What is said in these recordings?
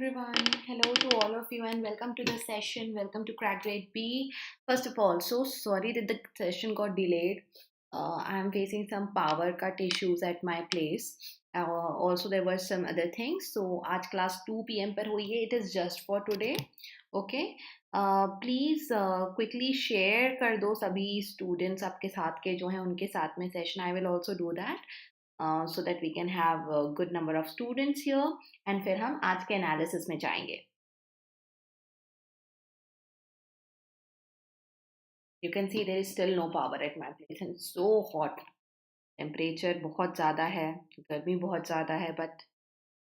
everyone, hello to all of you and welcome to the session. Welcome to Crack Grade B. First of all, so sorry that the session got delayed. I'm facing some power cut issues at my place. Also, there were some other things. So, आज class 2 p.m. पर हुई है. It is just for today. Okay. Please quickly share कर दो सभी students आपके साथ के जो हैं उनके साथ में session. I will also do that. So that we can have a good number of students here and फिर हम आज के analysis में जाएंगे. You can see there is still no power at my place and it's so hot. Temperature बहुत ज़्यादा है, गर्मी बहुत ज़्यादा है, but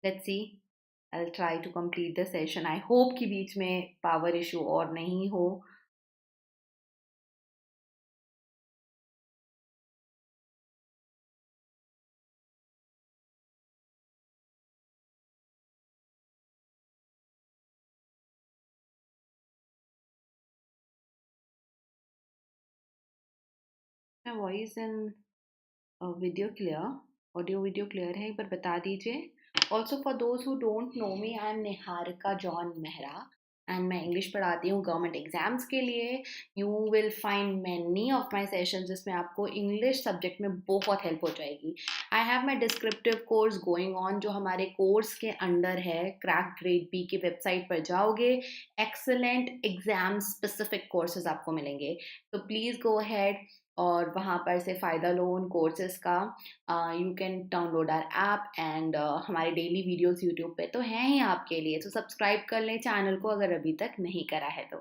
let's see. I'll try to complete the session. I hope कि बीच में power issue और नहीं हो. My voice and video clear, audio video clear है, एक बार बता दीजिए. Also for those who don't know me, I am Niharika John Mehra and मैं इंग्लिश पढ़ाती हूँ गवर्नमेंट एग्जाम्स के लिए. You will find many of my sessions जिसमें आपको इंग्लिश सब्जेक्ट में बहुत हेल्प हो जाएगी. I have my descriptive course going on जो हमारे कोर्स के अंडर है. क्रैक ग्रेड बी की वेबसाइट पर जाओगे, एक्सेलेंट एग्जाम स्पेसिफिक कोर्सेज आपको मिलेंगे. तो प्लीज़ गो अहेड और वहाँ पर से फ़ायदा लो उन कोर्सेज़ का. You can download our app and हमारे डेली वीडियोस यूट्यूब पे तो हैं ही आपके लिए. तो सब्सक्राइब कर लें चैनल को अगर अभी तक नहीं करा है तो.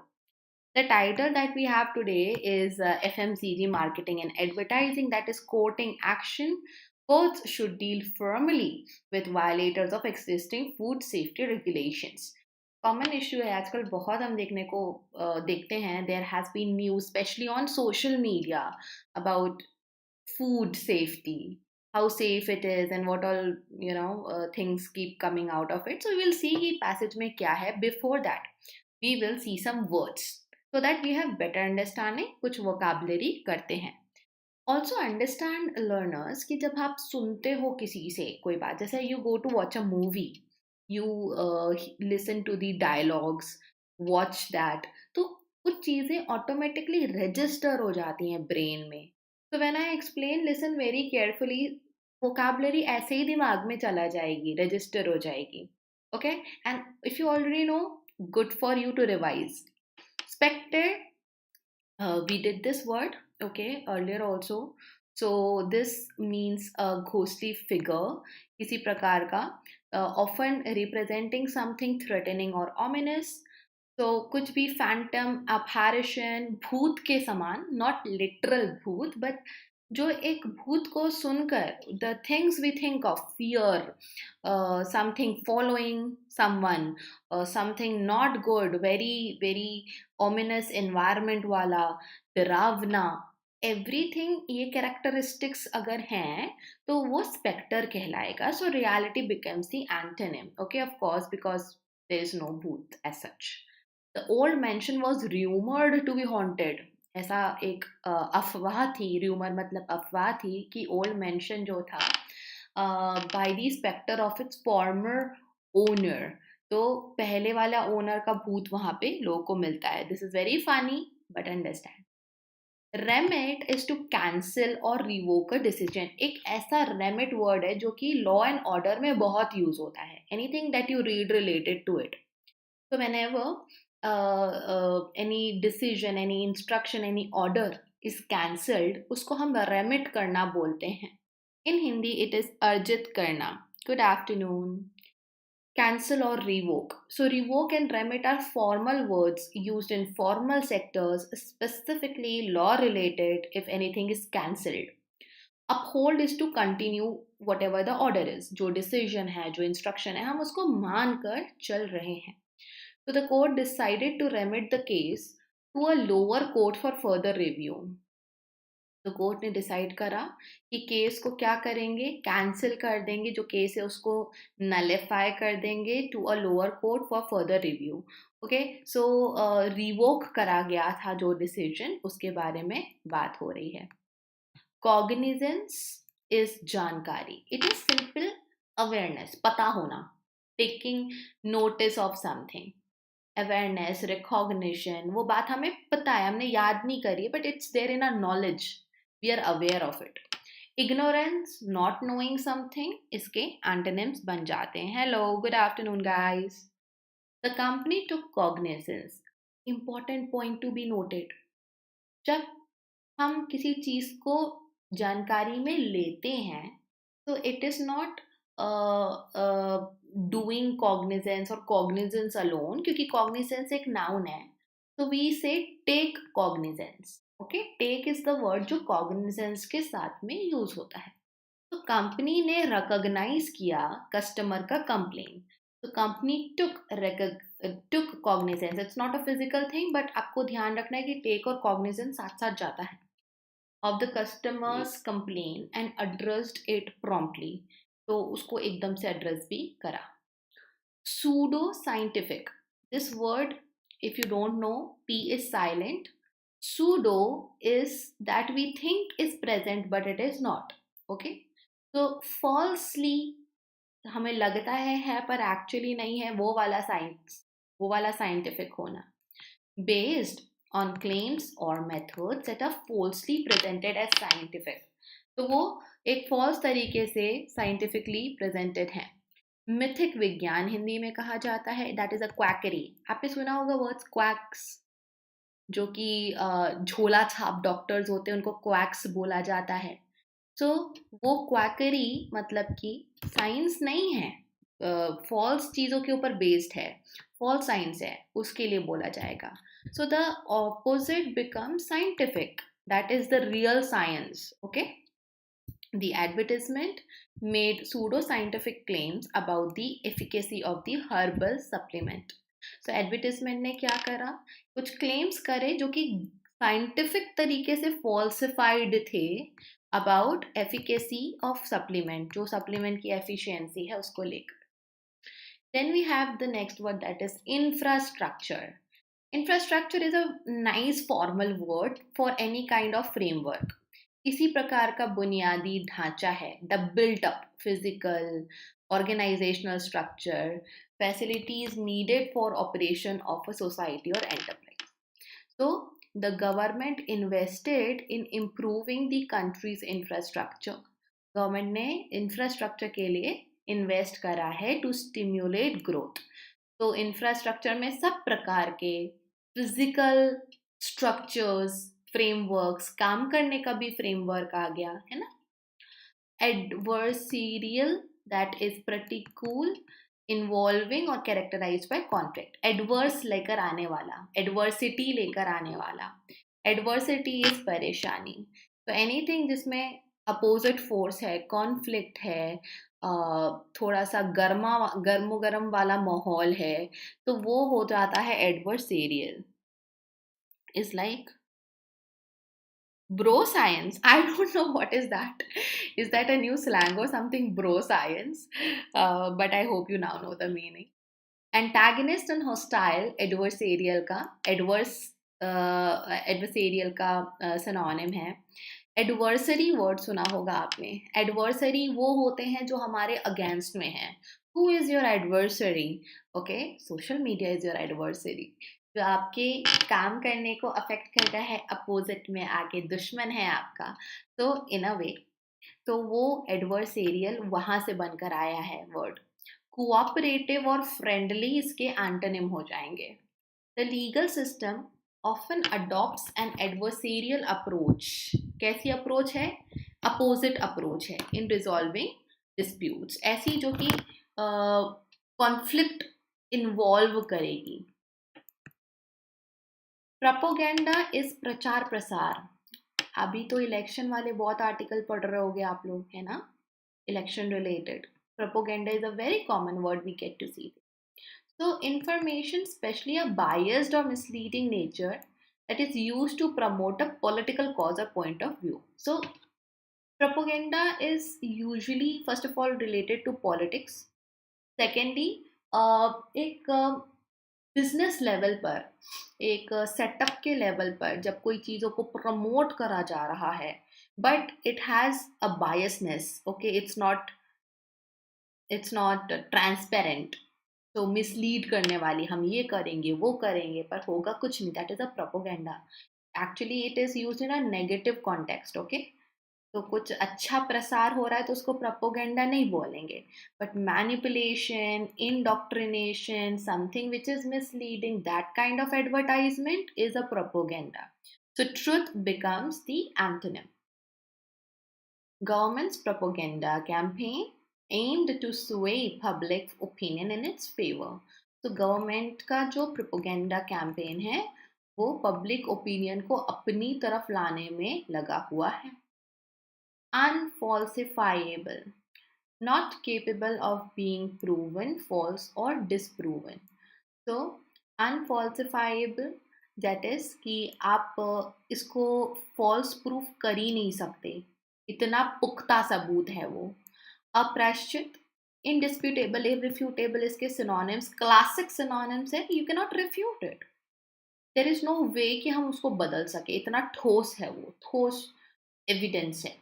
The title that we have today is FMCG Marketing and Advertising, that is quoting action. Courts should deal firmly with violators of existing food safety regulations. Common issue है आजकल, बहुत हम देखते हैं. There has been news specially on social media about food safety, how safe it is and what all things keep coming out of it. So we will see कि passage में क्या है. Before that we will see some words so that we have better understanding. कुछ vocabulary करते हैं. Also understand learners कि जब आप सुनते हो किसी से कोई बात, जैसे you go to watch a movie, you listen to the dialogues, watch that, तो कुछ चीज़ें automatically register हो जाती हैं brain में. So when I explain, listen very carefully. Vocabulary ऐसे ही दिमाग में चला जाएगी, register हो जाएगी. Okay? And if you already know, good for you to revise. Spectre, we did this word, okay, earlier also. So this means a ghostly figure, किसी प्रकार का, often representing something threatening or ominous. तो कुछ भी phantom, apparition, भूत के समान, not literal भूत, but जो एक भूत को सुनकर the things we think of, fear, something following someone, something not good, very very ominous environment वाला, डरावना, everything, ये characteristics अगर हैं तो वो specter कहलाएगा. So reality becomes the antonym. Okay, of course, because there is no booth as such. The old mansion was rumored to be haunted. ऐसा एक अफवाह थी. रूमर मतलब अफवाह थी कि ओल्ड मेंशन जो था by the spectre of its former owner. तो पहले वाला ओनर का भूत वहां पे लोगों को मिलता है. This is very funny but understand. Remit is to cancel और रिवोक अ डिसीजन. एक ऐसा रेमेट वर्ड है जो कि लॉ एंड ऑर्डर में बहुत यूज होता है. Anything that you read related to it. So whenever any decision, any instruction, any order is cancelled, उसको हम remit करना बोलते हैं. In Hindi it is अर्जित करना. Good afternoon. Cancel or revoke. So revoke and remit are formal words used in formal sectors, specifically law related if anything is cancelled. Uphold is to continue whatever the order is. जो decision है, जो instruction है, हम उसको मान कर चल रहे हैं. So the court decided to remit the case to a lower court for further review. तो कोर्ट ने डिसाइड करा कि केस को क्या करेंगे, कैंसिल कर देंगे. जो केस है उसको नलिफाई कर देंगे to a lower court for further review. Okay, so revoke करा गया था जो डिसीजन, उसके बारे में बात हो रही है. कॉग्निजेंस इज जानकारी. इट इज सिंपल अवेयरनेस, पता होना. Taking notice of something, awareness, recognition, वो बात हमें पता है, हमने याद नहीं करी, but it's there in our knowledge, we are aware of it. Ignorance, not knowing something, इसके एंटोनिम्स बन जाते हैं. Hello, good afternoon guys. The company took cognizance. Important point to be noted. जब हम किसी चीज को जानकारी में लेते हैं तो it is not doing cognizance और कॉग्निजेंस अलोन, क्योंकि कॉग्निजेंस एक नाउन है. तो we say take cognizance. Okay, take is the word जो कॉग्निजेंस के साथ में यूज होता है. तो कंपनी ने रिकॉग्नाइज किया कस्टमर का कंप्लेन. तो company took cognizance. It's not a physical thing, but आपको ध्यान रखना है कि टेक और कॉग्निजेंस साथ साथ जाता है. Of the customer's complaint and addressed it promptly. तो उसको एकदम से एड्रेस भी करा. Pseudo scientific. This word, if you don't know, P is silent. Pseudo is that we think is present but it is not. Okay. तो falsely हमें लगता है पर एक्चुअली नहीं है, वो वाला साइंस, वो वाला साइंटिफिक होना. Based on claims or methods that are falsely presented as scientific. तो वो एक फॉल्स तरीके से साइंटिफिकली प्रेजेंटेड है. मिथिक विज्ञान हिंदी में कहा जाता है. That is a quackery. आपने सुना होगा वर्ड्स क्वैक्स, जो कि झोला छाप डॉक्टर्स होते हैं, उनको क्वैक्स बोला जाता है. तो वो क्वैकरी मतलब कि साइंस नहीं है, फॉल्स चीज़ों के ऊपर बेस्ड है, फॉल्स साइंस है, उसके लिए बोला जाएगा. So the opposite becomes scientific. That is the real science. Okay. The advertisement made pseudo-scientific claims about the efficacy of the herbal supplement. So advertisement ने क्या करा, कुछ claims करे जो कि scientific तरीके से falsified थे about efficacy of supplement, जो supplement की efficiency है उसको लेकर. Then we have the next word, that is infrastructure. Infrastructure is a nice formal word for any kind of framework. इसी प्रकार का बुनियादी ढांचा है. The built up physical, organizational structure, facilities needed for operation of a society or enterprise. So the government invested in improving the country's infrastructure. Government ने infrastructure के लिए invest करा है टू स्टिम्युलेट ग्रोथ. तो इंफ्रास्ट्रक्चर में सब प्रकार के फिजिकल स्ट्रक्चर्स, फ्रेमवर्क्स, काम करने का भी फ्रेमवर्क आ गया है ना. एडवर्सरियल, दैट इज प्रतिकूल, इन्वॉल्विंग और कैरेक्टराइज्ड बाय कॉन्फ्लिक्ट. एडवर्स लेकर आने वाला, एडवर्सिटी लेकर आने वाला. एडवर्सिटी इज परेशानी. तो एनीथिंग जिसमें अपोजिट फोर्स है, कॉन्फ्लिक्ट है, थोड़ा सा गर्म वाला माहौल है, तो वो हो जाता है adversarial. Is like bro science. I don't know what is that. Is that a new slang or something, bro science? But I hope you now know the meaning. Antagonist and hostile, adversarial का adversarial का synonym है. Adversary word सुना होगा आपने. Adversary वो होते हैं जो हमारे अगेंस्ट में हैं. Who is your adversary? Okay, social media is your adversary, जो आपके काम करने को अफेक्ट करता है, अपोजिट में आके दुश्मन है आपका. तो इन अ वे, तो वो एडवर्सेरियल वहां से बनकर आया है वर्ड. कोऑपरेटिव और फ्रेंडली इसके एंटोनिम हो जाएंगे. The legal system often adopts an adversarial approach. कैसी अप्रोच है? अपोजिट अप्रोच है in resolving disputes. ऐसी जो कि कॉन्फ्लिक्ट इन्वॉल्व करेगी. प्रोपोगेंडा इज प्रचार प्रसार. अभी तो इलेक्शन वाले बहुत आर्टिकल पढ़ रहे होगे आप लोग, है ना, election related. Propaganda is a very common word we get to see. So information, especially a biased or misleading nature, that is used to promote a political cause or point of view. So propaganda is usually, first of all, related to politics. Secondly, एक business level पर, एक setup के level पर जब कोई चीज़ों को promote करा जा रहा है, but it has a biasness. Okay, it's it's not transparent, तो मिसलीड करने वाली, हम ये करेंगे वो करेंगे पर होगा कुछ नहीं, that is a propaganda. Actually it is used in a negative context. Okay, तो कुछ अच्छा प्रसार हो रहा है तो उसको प्रोपोगेंडा नहीं बोलेंगे, but manipulation, indoctrination, something which is misleading, that kind of advertisement is a propaganda. So truth becomes the antonym. Government's propaganda campaign aimed to sway public opinion in its favor. तो government का जो propaganda campaign है वो public opinion को अपनी तरफ लाने में लगा हुआ है. Unfalsifiable, not capable of being proven false or disproven. तो अनफॉल्सिफाइबल दैट इज कि आप इसको फॉल्स प्रूफ कर ही नहीं सकते, इतना पुख्ता सबूत है वो. अप्रश्चित, इंडिस्प्यूटेबल, इररिफ्यूटेबल इसके सिनोनिम्स, क्लासिक सिनोनिम्स है कि you can not refute it, there is no way कि हम उसको बदल सके, इतना ठोस है वो, ठोस एविडेंस है.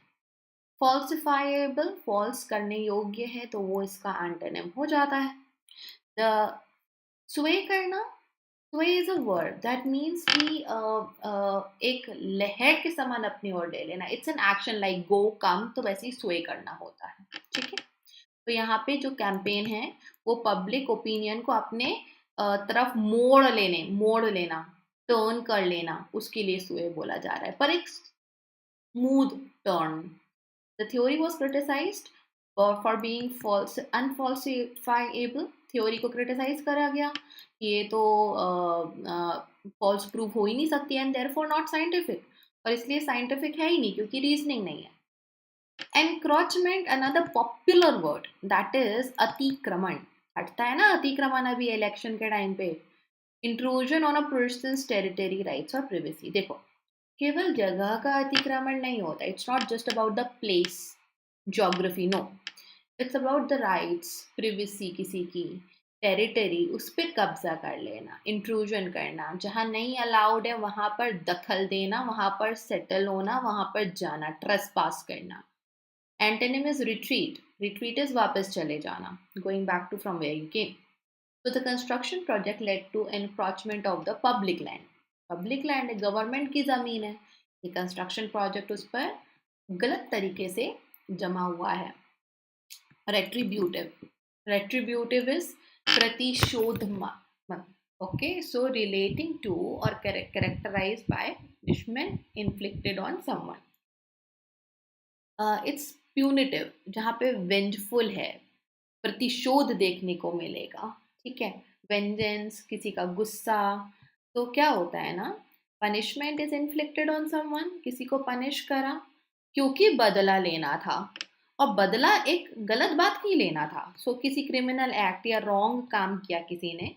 फॉल्सिफाइबल, फॉल्स करने योग्य है तो वो इसका एंटोनिम हो जाता है. द स्वे करना, sway is a verb that means कि एक लहर के समान अपनी ओर ले लेना. It's an action like go come, तो वैसे ही sway करना होता है. ठीक है, तो यहाँ पे जो कैंपेन है वो पब्लिक ओपिनियन को अपने तरफ मोड़ लेना, टर्न कर लेना, उसके लिए sway बोला जा रहा है, पर एक smooth turn. The theory was criticized for being unfalsifiable. Theory को क्रिटिसाइज करा गया, ये तो फॉल्स प्रूफ हो ही नहीं सकती एंड देयरफॉर नॉट साइंटिफिक, और इसलिए साइंटिफिक है ही नहीं क्योंकि रीजनिंग नहीं है. Encroachment, another popular word, that is अतिक्रमण. हटता है ना अतिक्रमण अभी इलेक्शन के टाइम पे. Intrusion on a person's territory, rights और प्रिवेसी. देखो, केवल जगह का अतिक्रमण नहीं होता, it's not just about the place, geography, no, it's about the rights, privacy, किसी की टेरिटरी, उस पर कब्जा कर लेना, इंट्रूजन करना, जहाँ नहीं अलाउड है वहाँ पर दखल देना, वहाँ पर सेटल होना, वहाँ पर जाना, ट्रेसपास करना. Antonym is retreat, retreat is वापस चले जाना, going back to from where you came. So the construction project led to encroachment of the public land. Public land है, गवर्नमेंट की ज़मीन है, ये कंस्ट्रक्शन प्रोजेक्ट उस पर गलत तरीके से जमा हुआ है. रेट्रीब्यूटिव, रेट्रीब्यूटिव इज प्रतिशोधात्मक. ओके, सो रिलेटिंग टू और characterised by punishment inflicted on someone. It's punitive, जहाँ पे वेंजफुल है, प्रतिशोध देखने को मिलेगा. ठीक है, वेंजेंस, किसी का गुस्सा. तो क्या होता है ना, punishment is inflicted on someone, किसी को पनिश करा क्योंकि बदला लेना था, और बदला एक गलत बात की लेना था. सो किसी क्रिमिनल एक्ट या रॉन्ग काम किया किसी ने,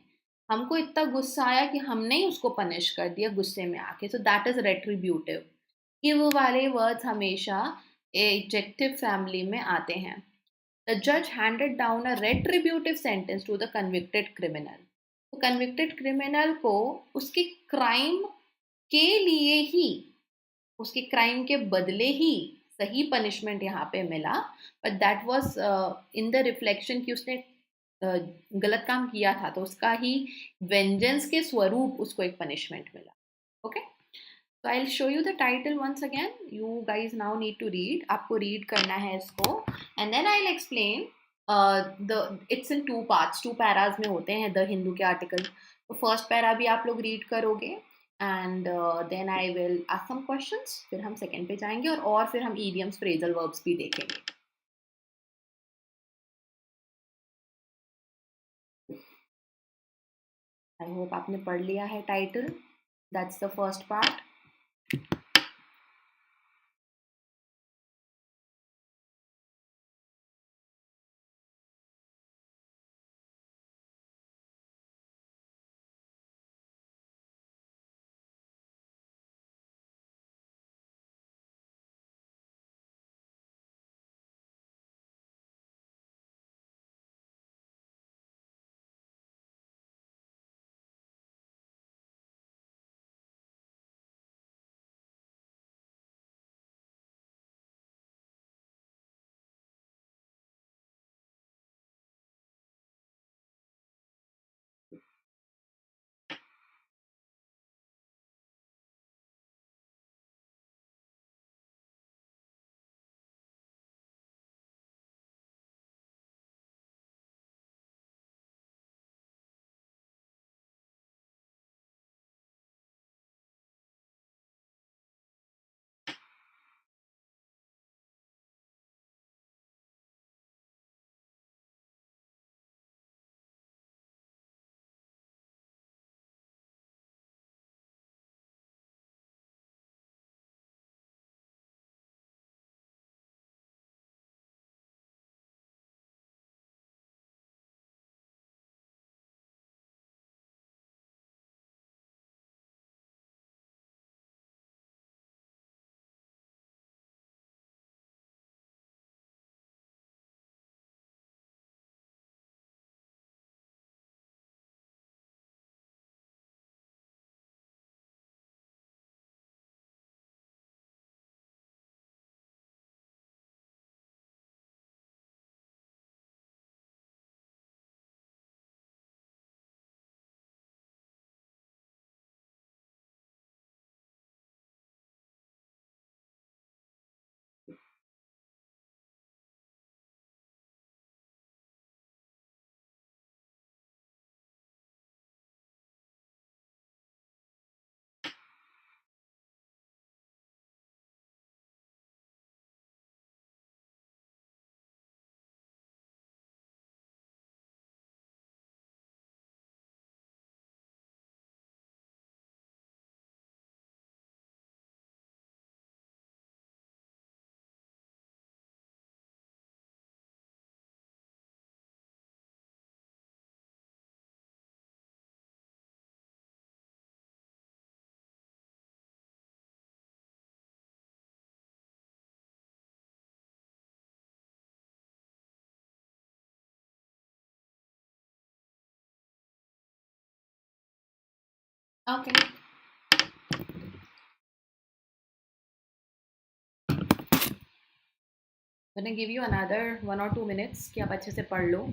हमको इतना गुस्सा आया कि हमने ही उसको पनिश कर दिया गुस्से में आके. So that is retributive. ये वो वाले वर्ड्स हमेशा एडजेक्टिव फैमिली में आते हैं. The judge handed down a retributive sentence to the convicted criminal. तो convicted criminal को उसके क्राइम के लिए ही, उसके क्राइम के बदले ही सही पनिशमेंट यहाँ पे मिला, but that was in the reflection कि उसने गलत काम किया था, तो उसका ही वेंजेंस के स्वरूप उसको एक पनिशमेंट मिला. Okay, so I'll show you the title once again. You guys now need to read. आपको read करना है इसको, and then I'll explain. It's in two parts, two paras में होते हैं द हिंदू के आर्टिकल. तो फर्स्ट पैरा भी आप लोग रीड करोगे, and then I will ask some questions. फिर हम सेकेंड पे जाएंगे, और फिर हम idioms, phrasal verbs भी देखेंगे. I hope आपने पढ़ लिया है title. That's the first part. Okay. I'm gonna give you another 1 or 2 minutes कि आप अच्छे से पढ़ लो.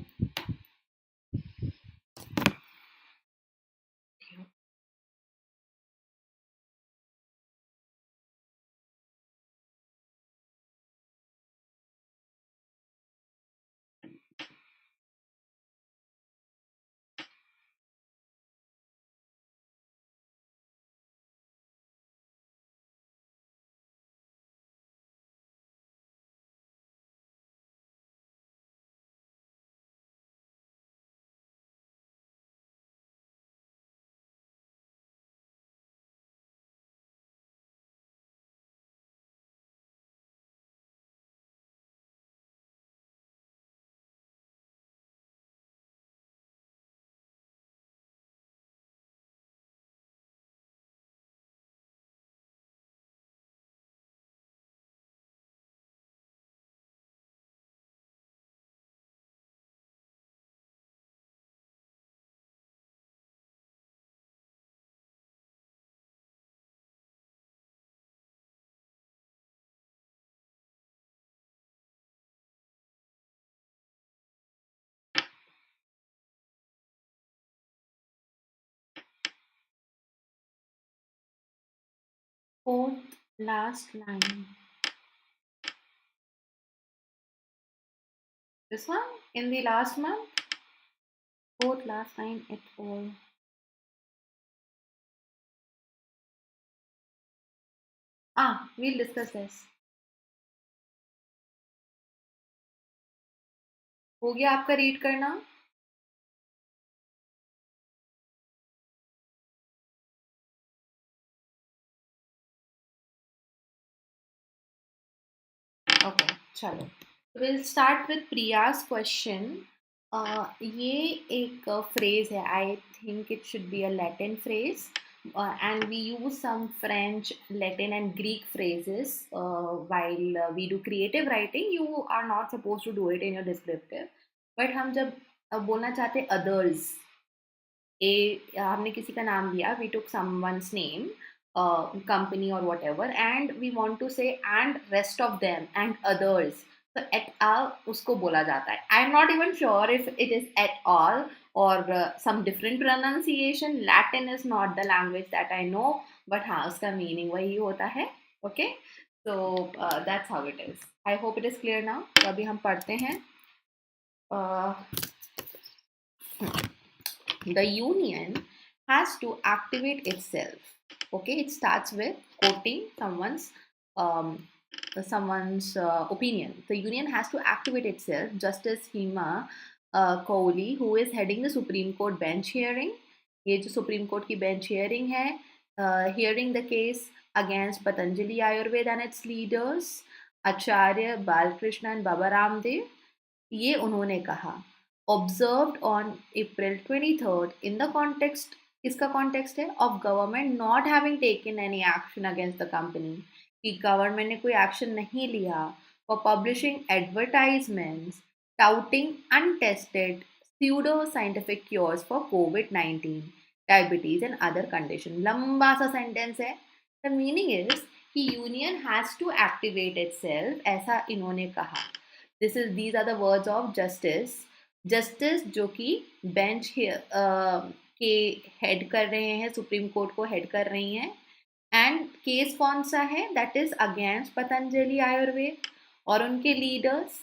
4th last line. This one in the last month. 4th last line at all. We'll discuss this. हो गया आपका रीड करना? Okay, चलो. We'll start with Priya's question. ये एक phrase है. I think it should be a Latin phrase. And we use some French, Latin and Greek phrases while we do creative writing. You are not supposed to do it in your descriptive. But हम जब बोलना चाहते others, हमने किसी का नाम लिया, we took someone's name, company or whatever, and we want to say and rest of them and others. So at all उसको बोला जाता है. I'm not even sure if it is at all or some different pronunciation. Latin is not the language that I know, but हाँ उसका meaning वही होता है. Okay, so that's how it is. I hope it is clear now. तो अभी हम पढ़ते हैं. The union has to activate itself. Okay, it starts with quoting someone's opinion. The union has to activate itself. Justice Hema Kohli, who is heading the Supreme Court bench hearing, ये जो Supreme Court की bench hearing है, hearing the case against Patanjali Ayurveda and its leaders, Acharya Balkrishna and Baba Ramdev, ये उन्होंने कहा. Observed on April 23rd in the context, इसका context है of government not having taken any action against the company, कि government ने कोई action नहीं लिया for publishing advertisements touting untested pseudo scientific cures for COVID-19, diabetes and other conditions. लंबा सा sentence है. The meaning is कि union has to activate itself, ऐसा इन्होंने कहा. These are the words of justice जो कि बेंच के हेड कर रहे हैं, सुप्रीम कोर्ट को हेड कर रही हैं. एंड केस कौन सा है? That is against Patanjali Ayurveda और उनके लीडर्स.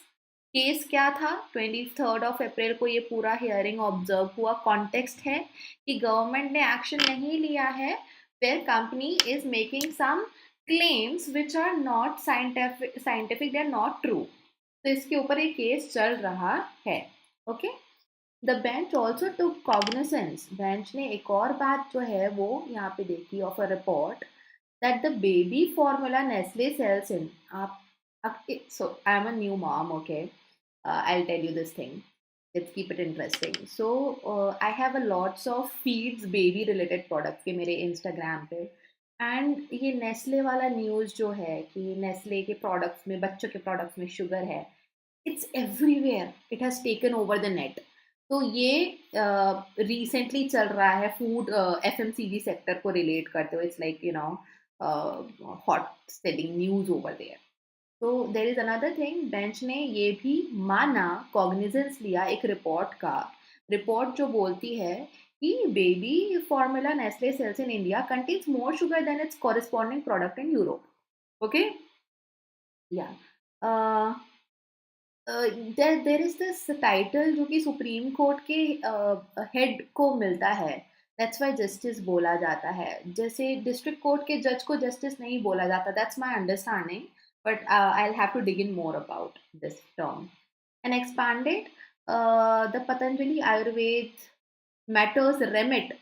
केस क्या था? 23rd of April को ये पूरा हियरिंग ऑब्जर्व हुआ. कॉन्टेक्स्ट है कि गवर्नमेंट ने एक्शन नहीं लिया है, where company is making some claims which are not scientific, they are not true. तो इसके ऊपर एक केस चल रहा है. Okay, the bench also took cognizance. Bench ने एक और बात जो है वो यहाँ पे देखी of a report that the baby formula Nestle sells in. So I'm a new mom, okay? I'll tell you this thing. Let's keep it interesting. So I have a lots of feeds baby related products के मेरे Instagram पे. And ये Nestle वाला news जो है कि Nestle के products में, बच्चों के प्रोडक्ट्स में शुगर है, it's everywhere. It has taken over the net. तो ये रिसेंटली चल रहा है फूड एफएमसीजी सेक्टर को रिलेट करते हुए. It's like hot selling news over there. तो there is another thing, bench ने ये भी माना, कॉग्निजेंस लिया एक रिपोर्ट का. रिपोर्ट जो बोलती है कि baby formula Nestle sells in India contains more sugar than its corresponding product in Europe. Okay, या देर इज दिस टाइटल जो कि सुप्रीम कोर्ट के हेड को मिलता है. दैट्स वाई जस्टिस बोला जाता है. जैसे डिस्ट्रिक्ट कोर्ट के जज को जस्टिस नहीं बोला जाता. That's my understanding, but I'll have to dig in more about this term. And expanded, the Patanjali Ayurved matters remit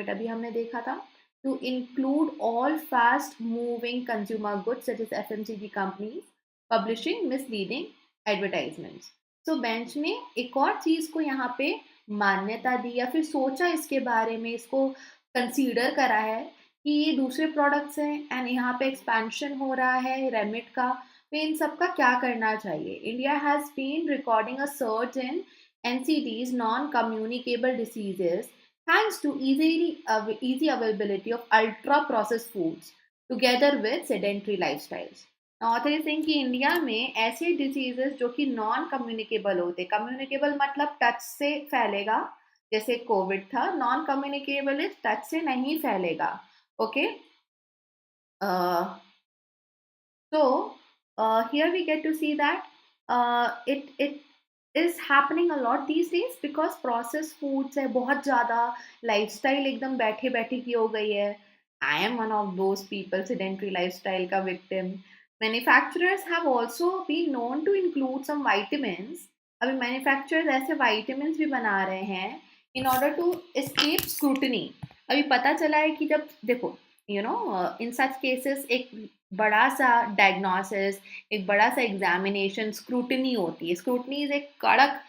अभी हमने देखा था, to include all fast moving consumer goods such as FMCG companies publishing misleading advertisements. So bench ने एक और चीज को यहाँ पे मान्यता दी या फिर सोचा इसके बारे में, इसको कंसीडर करा है कि ये दूसरे प्रोडक्ट्स हैं एंड यहाँ पे एक्सपेंशन हो रहा है रेमिट का. तो इन सब का क्या करना चाहिए. India has been recording a surge in NCDs non-communicable diseases thanks to easy availability of ultra processed foods together with sedentary lifestyles. Author is saying कि इंडिया में ऐसे डिजीजेस जो कि नॉन कम्युनिकेबल होते, कम्युनिकेबल मतलब टच से फैलेगा जैसे कोविड था, नॉन कम्युनिकेबल इज टच से नहीं फैलेगा. Okay, so here we get to see that it is happening a lot these days because processed foods है बहुत ज़्यादा, lifestyle एकदम बैठे बैठे की हो गई है. I am one of those people, sedentary lifestyle का victim. Manufacturers have also been known to include some vitamins. अभी manufacturers ऐसे vitamins भी बना रहे हैं in order to escape scrutiny. अभी पता चला है कि जब देखो in such cases एक बड़ा सा डायग्नोसिस, एक बड़ा सा एग्जामिनेशन, स्क्रूटनी होती है. स्क्रूटनी इज एक कड़क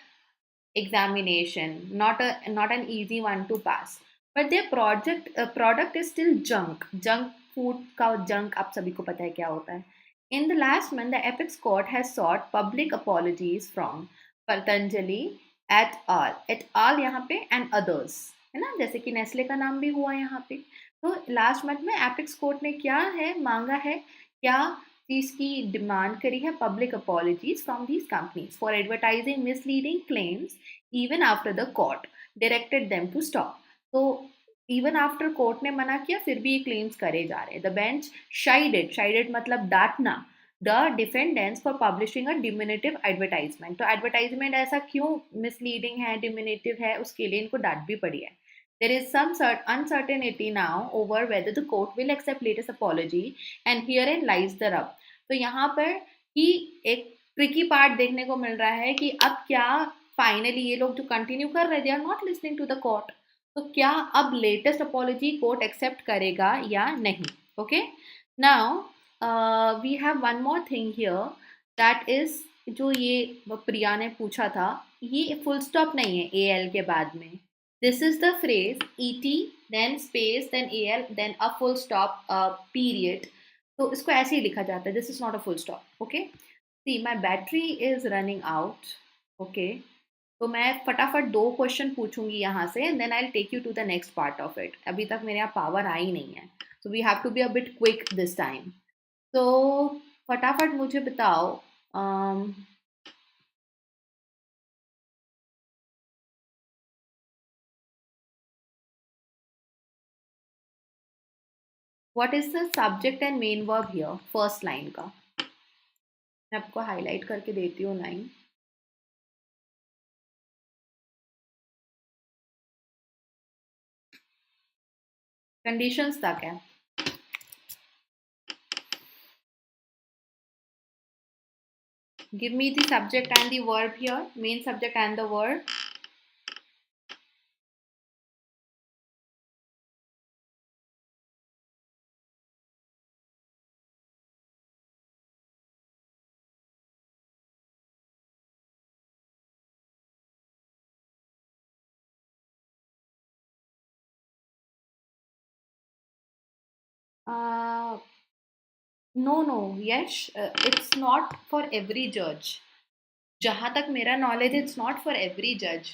examination, not an easy one to pass, but their product is still junk food का junk आप सभी को पता है क्या होता है. In the last month, the apex court has sought public apologies from Patanjali et al यहाँ पे and others, है ना, जैसे कि नेस्ले का नाम भी हुआ यहाँ पे. तो लास्ट मंथ में एपेक्स कोर्ट ने क्या है मांगा है, क्या चीज की डिमांड करी है, public apologies from these companies for advertising misleading claims even after the court directed them to stop. तो इवन आफ्टर कोर्ट ने मना किया फिर भी ये क्लेम्स करे जा रहे हैं. द बेंच शाइडेड मतलब डांटना the defendants for publishing a diminutive advertisement. तो एडवर्टाइजमेंट ऐसा क्यों मिसलीडिंग है, डिमिनेटिव है, उसके लिए इनको डांट भी पड़ी है. There is some uncertainty now over whether the court will accept latest apology and herein lies the rub. तो यहाँ पर ही एक ट्रिकी पार्ट देखने को मिल रहा है कि अब क्या फाइनली ये लोग जो कंटिन्यू कर रहे, they are not listening to the court, तो क्या अब लेटेस्ट अपॉलजी कोर्ट एक्सेप्ट करेगा या नहीं. Okay, now we have one more thing here, that is जो ये प्रिया ने पूछा था, ये फुल स्टॉप नहीं है AL के बाद में. This is the phrase ET, then space, then AL, then a full stop, period. तो इसको ऐसे ही लिखा जाता है. This is not a full stop. Okay. See, my battery is running out. Okay. तो मैं फटाफट 2 क्वेश्चन पूछूंगी यहाँ से and then I'll take you to the next part of it. अभी तक मेरे यहाँ पावर आई नहीं है. So we have to be a bit quick this time. तो फटाफट मुझे बताओ, what is the subject and main verb here? First line का मैं आपको हाईलाइट करके देती हूँ लाइन. कंडीशंस तक है. Give me the subject and the verb here, main subject and the verb. No, yes, it's not for every judge. जहाँ तक मेरा knowledge, it's not for every judge.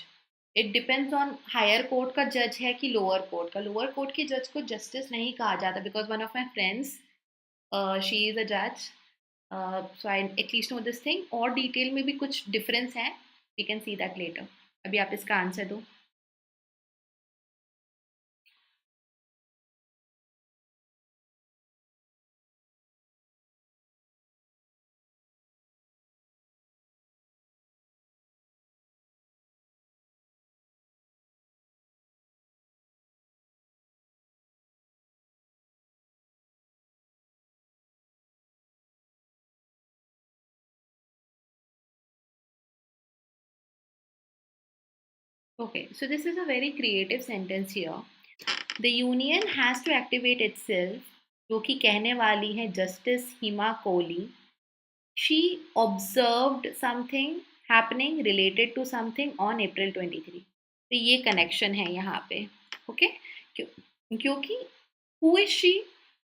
It depends on higher court का जज है कि lower court का. Lower court के जज को जस्टिस नहीं कहा जाता, because one of my friends, she is a जज, so I at least know this thing. और डिटेल में भी कुछ डिफरेंस है, we can see that later. अभी आप इसका आंसर दो. Okay, so this is a very creative sentence here. The union has to activate itself, जो कि कहने वाली है justice Hima Kohli. She observed something happening related to something on April 23. तो ये कनेक्शन है यहाँ पे. ओके, क्योंकि who is she?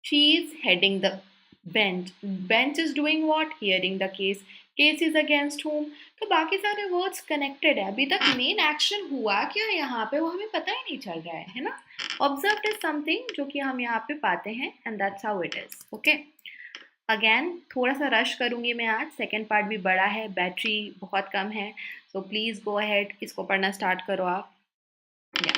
She is heading the bench. Bench is doing what? Hearing the case. Case is against whom? तो बाकी सारे words connected है. अभी तक मेन एक्शन हुआ क्या यहाँ पे वो हमें पता ही नहीं चल रहा है ना. ऑब्जर्व इज समथिंग जो कि हम यहाँ पे पाते हैं, and that's how it is. Okay, again थोड़ा सा रश करूँगी मैं आज. सेकेंड पार्ट भी बड़ा है, बैटरी बहुत कम है, सो प्लीज़ गो अहेड, इसको पढ़ना स्टार्ट करो आप. या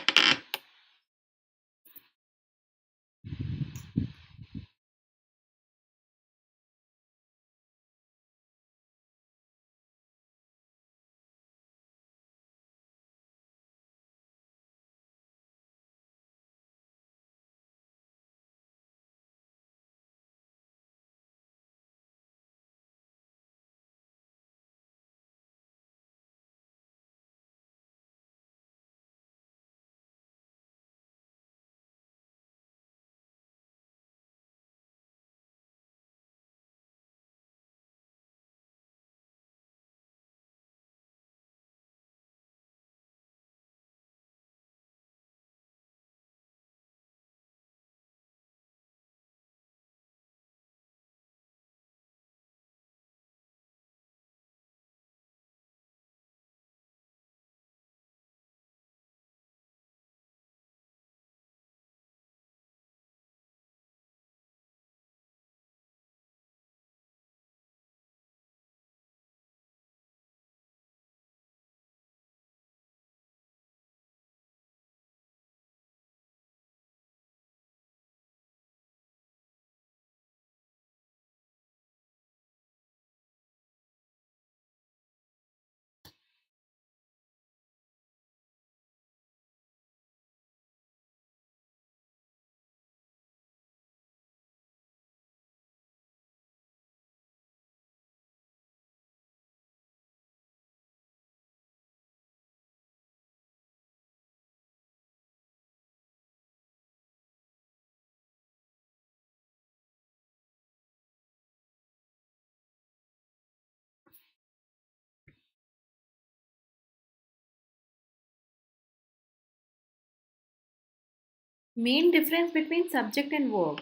main difference between subject and verb.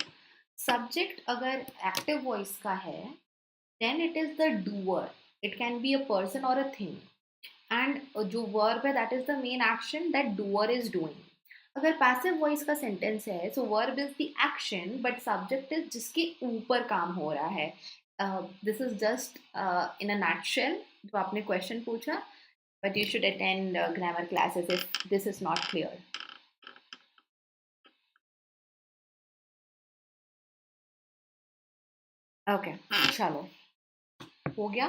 Subject अगर एक्टिव वॉइस का है, then it is the doer. It can be a person और अ थिंग. एंड जो वर्ब है, that is the main action that doer is doing. अगर passive voice का sentence है, so verb is the action but subject is जिसके ऊपर काम हो रहा है. This is just in a nutshell जो आपने क्वेश्चन पूछा, but you should attend grammar classes if this is not clear. Okay, चलो हो गया.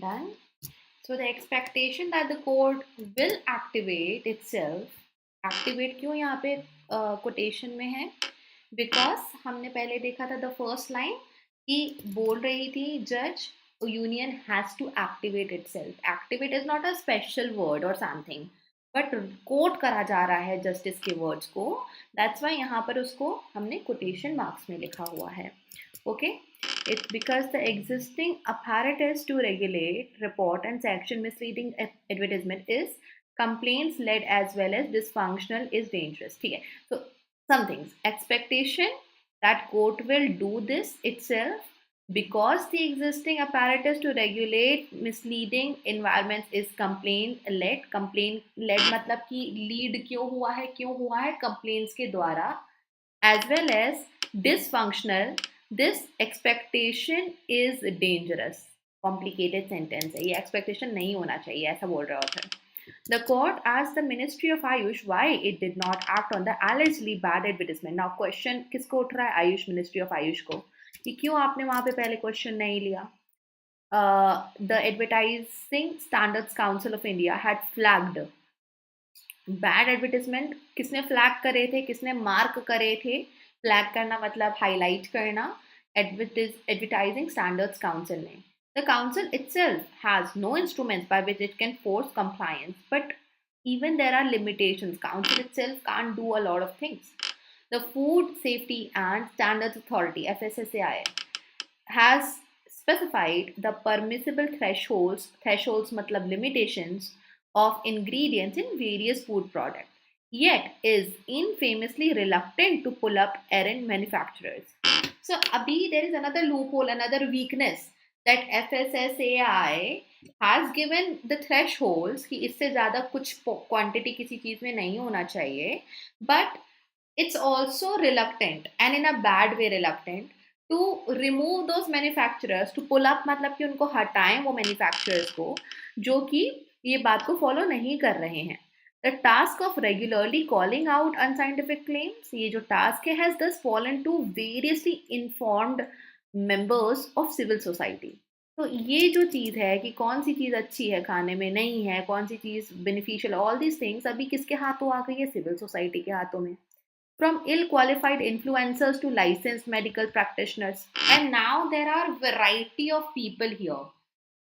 Done. So the expectation that the court will activate itself, activate क्यों यहाँ पे quotation में है? Because हमने पहले देखा था the first line कि बोल रही थी judge union has to activate itself. Activate is not a special word or something, but quote करा जा रहा है justice के words को. That's why यहाँ पर उसको हमने quotation marks में लिखा हुआ है. Okay. It's because the existing apparatus to regulate, report and sanction misleading advertisement is complaints led as well as dysfunctional is dangerous. ठीक है. So some things. Expectation that court will do this itself because the existing apparatus to regulate misleading environments is complaint led. Complaint led मतलब कि lead क्यों हुआ है complaints के द्वारा, as well as dysfunctional. This expectation is dangerous. Complicated sentence है ये, expectation नहीं होना चाहिए ऐसा बोल रहा होता है. The court asked the Ministry of Ayush why it did not act on the allegedly bad advertisement. Now question किसको उठ रहा है? आयुष, Ministry of Ayush को, कि क्यों आपने वहां पे पहले question नहीं लिया? The Advertising Standards Council of India had flagged bad advertisement. किसने फ्लैग करे थे, किसने मार्क करे थे? फ्लैग करना मतलब हाईलाइट करना. एडवर्टाइजिंग स्टैंडर्ड्स काउंसिल ने. The council itself has no instruments by which it can force compliance, but even there are limitations. Council itself can't do a lot of things. The Food Safety and Standards Authority (FSSAI) has specified the permissible thresholds matlab limitations of ingredients in various food products, yet is infamously reluctant to pull up errant manufacturers. So abhi there is another loophole, another weakness, that FSSAI has given the thresholds कि इससे ज़्यादा कुछ quantity किसी चीज़ में नहीं होना चाहिए, but it's also reluctant, and in a bad way reluctant, to remove those manufacturers, to pull up मतलब कि उनको हटाएं वो manufacturers को जो कि ये बात को फॉलो नहीं कर रहे हैं. The task of regularly calling out unscientific claims, ये जो task है, has thus fallen to variously informed members of civil society. तो ये जो चीज़ है कि कौन सी चीज़ अच्छी है खाने में, नहीं है, कौन सी चीज़ बेनिफिशियल, ऑल दीज थिंग्स अभी किसके हाथों आ गई है? सिविल सोसाइटी के हाथों में. From ill-qualified influencers to licensed medical practitioners, and now there are variety of people here.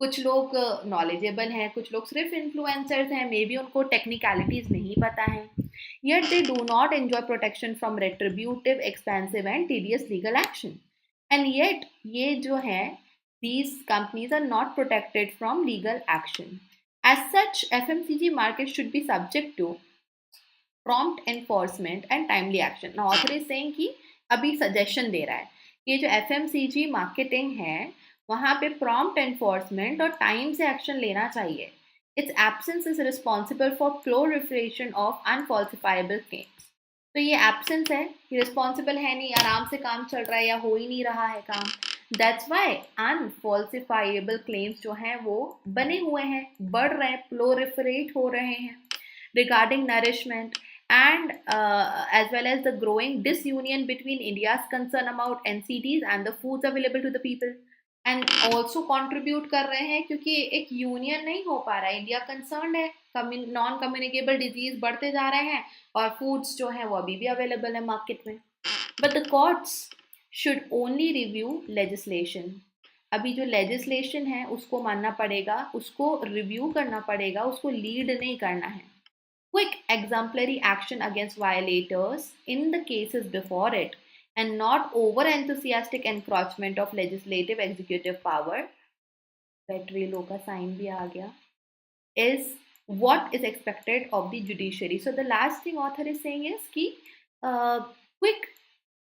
कुछ लोग knowledgeable हैं, कुछ लोग सिर्फ influencers हैं, मे बी उनको technicalities नहीं पता हैं, yet they do not enjoy protection from retributive, expensive and tedious legal action. And yet ये जो है, these companies are not protected from legal action. As such, FMCG market should be subject to prompt enforcement and timely action. Now author is saying कि अभी suggestion दे रहा है कि ये जो FMCG marketing है वहाँ पे prompt enforcement और time से action लेना चाहिए. Its absence is responsible for proliferation of unfalsifiable claims. तो ये absence है, ये responsible है नहीं, आराम से काम चल रहा है या हो ही नहीं रहा है काम. That's why unfalsifiable claims जो हैं वो बने हुए हैं, बढ़ रहे हैं, proliferate हो रहे हैं. Regarding nourishment and as well as the growing disunion between India's concern about NCDs and the foods available to the people, and also contribute कर रहे हैं क्योंकि एक यूनियन नहीं हो पा रहा है. इंडिया कंसर्न है, नॉन कम्युनिकेबल डिजीज बढ़ते जा रहे हैं और फूड्स जो हैं वो अभी भी अवेलेबल है मार्केट में. But the courts should only review legislation. अभी जो लेजिस्लेशन है उसको मानना पड़ेगा, उसको रिव्यू करना पड़ेगा, उसको लीड नहीं करना है. Quick exemplary action against violators in the cases before it, and not over-enthusiastic encroachment of legislative executive power, battery low का साइन भी आ गया, is what is expected of the judiciary. So the last thing author is saying is कि quick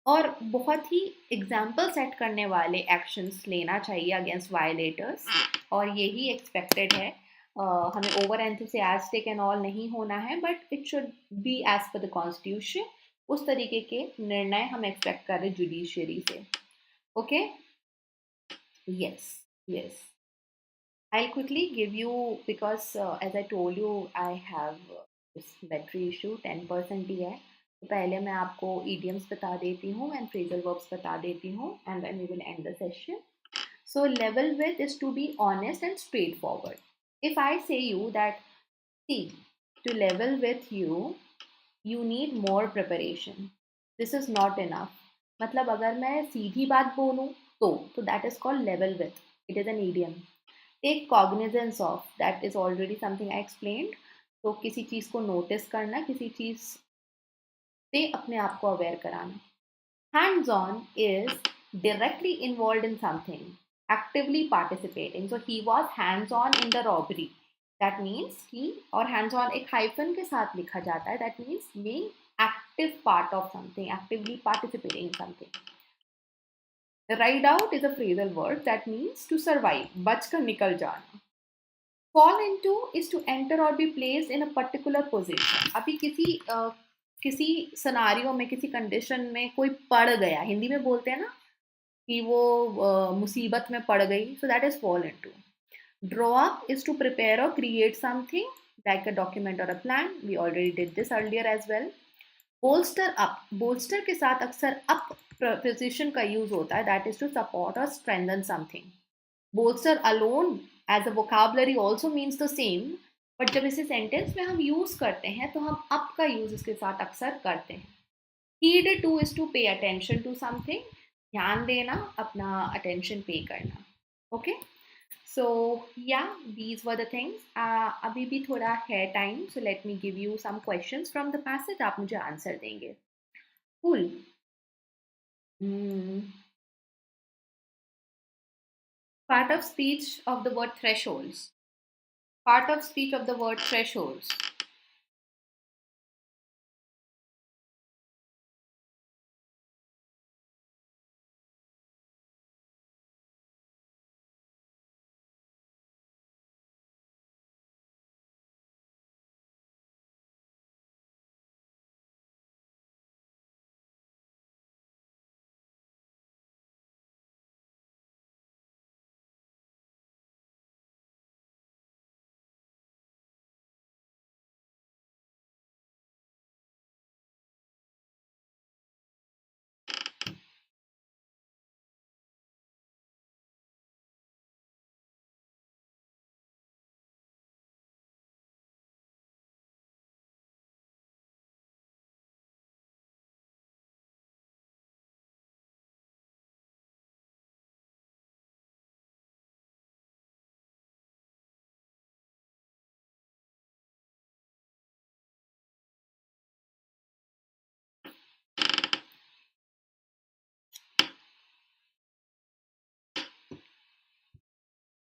और बहुत ही example set करने वाले actions लेना चाहिए अगेंस्ट वायलेटर्स, और यही एक्सपेक्टेड है. हमें ओवर एंथुसियास्टिक एंड ऑल नहीं होना है, but it should be as per the constitution. उस तरीके के निर्णय हम एक्सपेक्ट कर रहे जुडिशियरी से. Okay, yes yes, I quickly give you, because as I told you I have this battery issue 10% ही है. तो पहले मैं आपको idioms बता देती हूँ एंड फ्रेजल वर्ब्स बता देती हूँ, and then we will end the session. So level with is to be honest and straightforward. If I say you that, see, to level with you need more preparation. This is not enough. मतलब अगर मैं सीधी बात बोलूँ तो that is called level with. It is an idiom. Take cognizance of, that is already something I explained. तो किसी चीज़ को notice करना, किसी चीज़ से अपने आप को aware कराना. Hands-on is directly involved in something, actively participating. So he was hands-on in the robbery. That means he, और hands-on एक hyphen के साथ लिखा जाता है. That means being active part of something, actively participating in something. Ride out is a phrasal word that means to survive, बचकर निकल जाना. Fall into is to enter or be placed in a particular position. अभी किसी scenario में, किसी condition में कोई पड़ गया, हिंदी में बोलते हैं ना कि वो मुसीबत में पड़ गई. So that is fall into. Draw up is to prepare or create something like a document or a plan. We already did this earlier as well. Bolster up. Bolster के साथ अक्सर up preposition का use होता है. That is to support or strengthen something. Bolster alone as a vocabulary also means the same. But जब इसे sentence में हम यूज करते हैं तो हम अप का यूज इसके साथ अक्सर करते हैं. Heed to is to pay attention to something. ध्यान देना, अपना attention pay करना. Okay? So yeah, these were the things. अभी भी थोड़ा है time, so let me give you some questions from the passage. आप मुझे answer देंगे. Cool. Part of speech of the word thresholds. Part of speech of the word thresholds.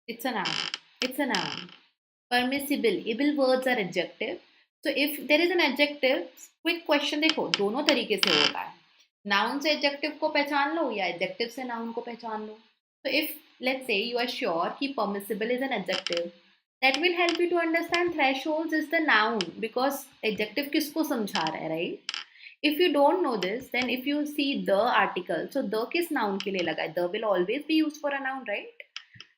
It's a noun. It's a noun. Permissible. Able words are adjective. So if there is an adjective, quick question देखो, दोनों तरीके से होता है. Noun से adjective को पहचान लो या adjective से noun को पहचान लो. So if let's say you are sure कि permissible is an adjective, that will help you to understand thresholds is the noun because adjective किसको समझा रहा है, right? If you don't know this, then if you see the article, so the किस noun के लिए लगा है? The will always be used for a noun, right?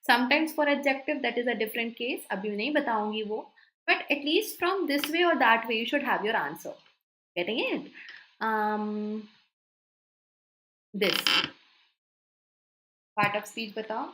Sometimes for adjective that is a different case. अभी नहीं बताऊंगी वो. But at least from this way or that way you should have your answer. Getting it? This part of speech बताओ.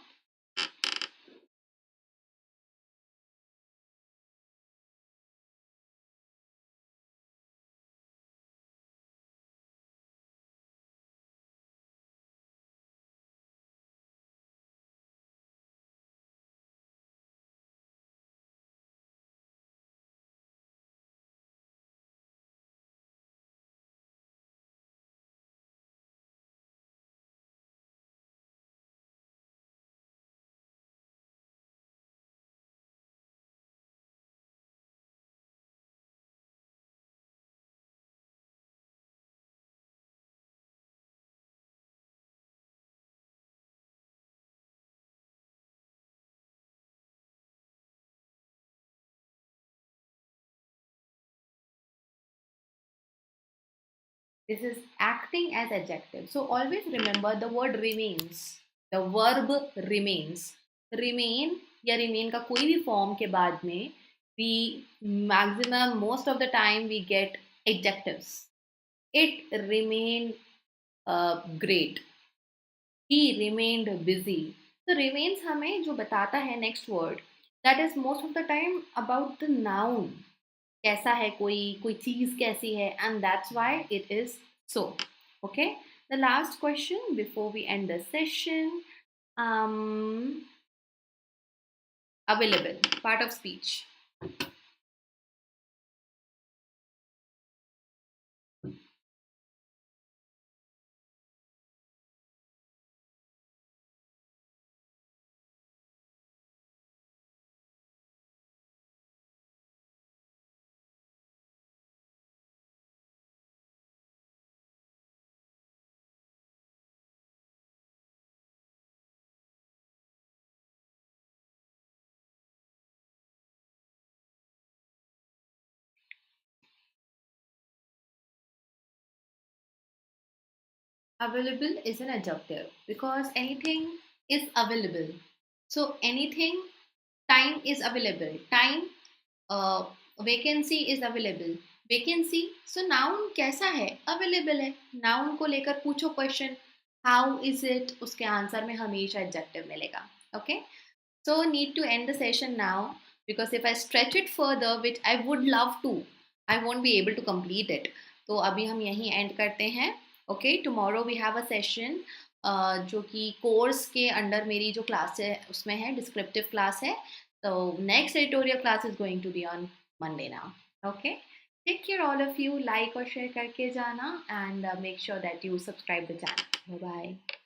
This is acting as adjective. So always remember the word remains. The verb remains. Remain या remain का कोई भी form के बाद में we maximum most of the time we get adjectives. It remained great. He remained busy. तो remains हमें जो बताता है next word, that is most of the time about the noun, कैसा है कोई चीज कैसी है, and that's why it is so. Okay, the last question before we end the session. Available, part of speech. Available is an adjective because anything is available. So anything, time is available. Time, vacancy is available. Vacancy, so noun कैसा है? Available है. Noun को लेकर पूछो question. How is it? उसके answer में हमेशा adjective मिलेगा. Okay? So need to end the session now because if I stretch it further, which I would love to, I won't be able to complete it. तो अभी हम यहीं end करते हैं. Okay, tomorrow we have a session जो कि course के under मेरी जो क्लास है उसमें है, डिस्क्रिप्टिव क्लास है. तो next editorial class is going to be on Monday now. Okay, take care all of you. Like और शेयर करके जाना and make sure that you subscribe the channel. Bye bye.